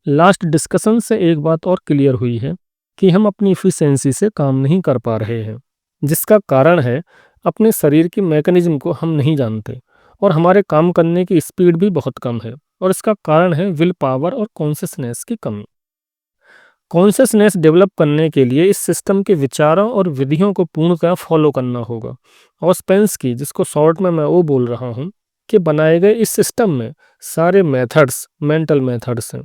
Last discussion से एक बात और क्लियर हुई है कि हम अपनी इफिशिएंसी से काम नहीं कर पा रहे हैं, जिसका कारण है अपने शरीर की मैकेनिज्म को हम नहीं जानते और हमारे काम करने की स्पीड भी बहुत कम है। और इसका कारण है विल पावर और कॉन्शियसनेस की कमी। कॉन्शियसनेस डेवलप करने के लिए इस सिस्टम के विचारों और विधियों को पूर्णतः फॉलो करना होगा। और स्पेंसकी, जिसको शॉर्ट में मैं वो बोल रहा हूँ, कि बनाए गए इस सिस्टम में सारे मेथड्स मेंटल मेथड्स हैं।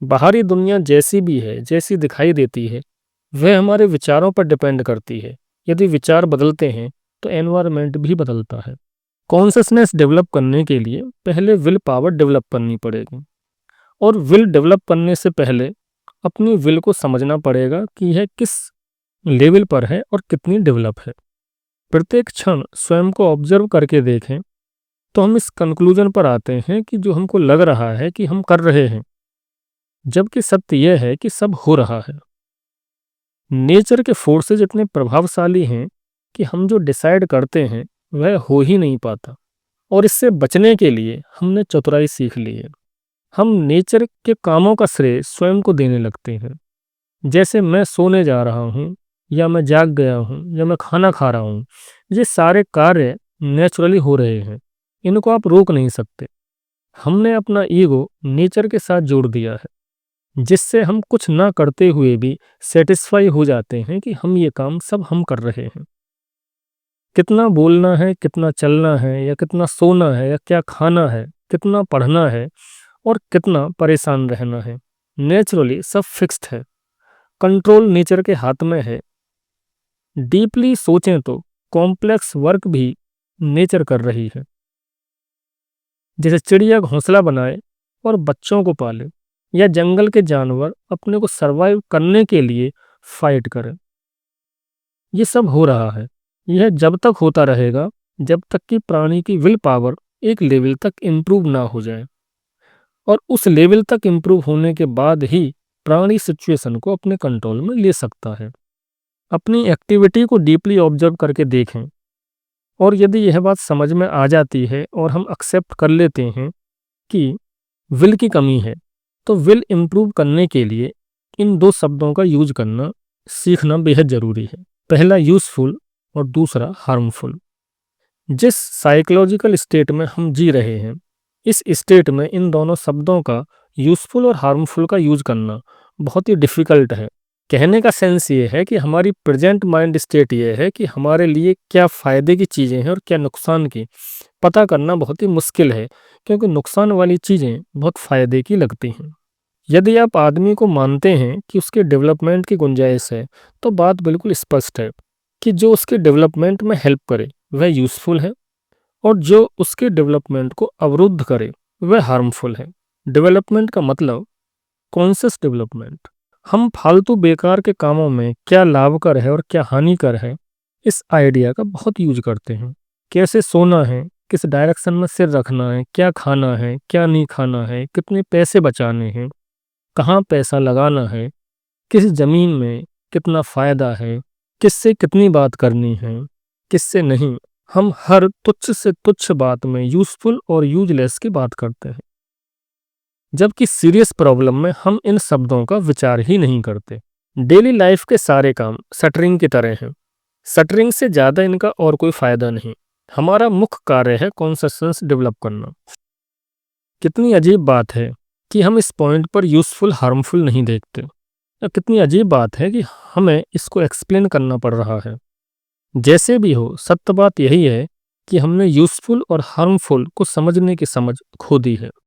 बाहरी दुनिया जैसी भी है, जैसी दिखाई देती है, वह हमारे विचारों पर डिपेंड करती है। यदि विचार बदलते हैं तो एनवायरनमेंट भी बदलता है। कॉन्शियसनेस डेवलप करने के लिए पहले विल पावर डेवलप करनी पड़ेगी। और विल डेवलप करने से पहले अपनी विल को समझना पड़ेगा कि यह किस लेवल पर है और कितनी डेवलप है। प्रत्येक क्षण स्वयं को ऑब्जर्व करके देखें तो हम इस कंक्लूजन पर आते हैं कि जो हमको लग रहा है कि हम कर रहे हैं, जबकि सत्य यह है कि सब हो रहा है। नेचर के फोर्सेज इतने प्रभावशाली हैं कि हम जो डिसाइड करते हैं वह हो ही नहीं पाता। और इससे बचने के लिए हमने चतुराई सीख ली है। हम नेचर के कामों का श्रेय स्वयं को देने लगते हैं। जैसे मैं सोने जा रहा हूँ, या मैं जाग गया हूँ, या मैं खाना खा रहा हूँ, ये सारे कार्य नेचुरली हो रहे हैं। इनको आप रोक नहीं सकते। हमने अपना ईगो नेचर के साथ जोड़ दिया है, जिससे हम कुछ ना करते हुए भी सेटिस्फाई हो जाते हैं कि हम ये काम सब हम कर रहे हैं। कितना बोलना है, कितना चलना है, या कितना सोना है, या क्या खाना है, कितना पढ़ना है, और कितना परेशान रहना है, नेचुरली सब फिक्स्ड है। कंट्रोल नेचर के हाथ में है। डीपली सोचें तो कॉम्प्लेक्स वर्क भी नेचर कर रही है। जैसे चिड़िया घोंसला बनाए और बच्चों को पाले, या जंगल के जानवर अपने को सरवाइव करने के लिए फाइट करें। ये सब हो रहा है। यह जब तक होता रहेगा जब तक कि प्राणी की विल पावर एक लेवल तक इम्प्रूव ना हो जाए। और उस लेवल तक इम्प्रूव होने के बाद ही प्राणी सिचुएशन को अपने कंट्रोल में ले सकता है। अपनी एक्टिविटी को डीपली ऑब्जर्व करके देखें, और यदि यह बात समझ में आ जाती है और हम एक्सेप्ट कर लेते हैं कि विल की कमी है, तो विल इम्प्रूव करने के लिए इन दो शब्दों का यूज करना सीखना बेहद जरूरी है। पहला यूजफुल और दूसरा हार्मफुल। जिस साइकोलॉजिकल स्टेट में हम जी रहे हैं, इस स्टेट में इन दोनों शब्दों का यूजफुल और हार्मफुल का यूज करना बहुत ही डिफिकल्ट है। कहने का सेंस ये है कि हमारी प्रेजेंट माइंड स्टेट ये है कि हमारे लिए क्या फ़ायदे की चीज़ें हैं और क्या नुकसान की, पता करना बहुत ही मुश्किल है, क्योंकि नुकसान वाली चीज़ें बहुत फ़ायदे की लगती हैं। यदि आप आदमी को मानते हैं कि उसके डेवलपमेंट की गुंजाइश है, तो बात बिल्कुल स्पष्ट है कि जो उसके डेवलपमेंट में हेल्प करे वह यूज़फुल है, और जो उसके डेवलपमेंट को अवरुद्ध करे वह हार्मफुल है। डेवलपमेंट का मतलब कॉन्शियस डेवलपमेंट। हम फालतू बेकार के कामों में क्या लाभकर है और क्या हानिकर है, इस आइडिया का बहुत यूज करते हैं। कैसे सोना है, किस डायरेक्शन में सिर रखना है, क्या खाना है, क्या नहीं खाना है, कितने पैसे बचाने हैं, कहाँ पैसा लगाना है, किस जमीन में कितना फायदा है, किससे कितनी बात करनी है, किससे नहीं। हम हर तुच्छ से तुच्छ बात में यूजफुल और यूजलेस की बात करते हैं, जबकि सीरियस प्रॉब्लम में हम इन शब्दों का विचार ही नहीं करते। डेली लाइफ के सारे काम शटरिंग की तरह हैं। शटरिंग से ज़्यादा इनका और कोई फायदा नहीं। हमारा मुख्य कार्य है कॉन्शसनेस डेवलप करना। कितनी अजीब बात है कि हम इस पॉइंट पर यूजफुल हार्मफुल नहीं देखते। या कितनी अजीब बात है कि हमें इसको एक्सप्लेन करना पड़ रहा है। जैसे भी हो, सत्य बात यही है कि हमने यूजफुल और हार्मफुल को समझने की समझ खो दी है।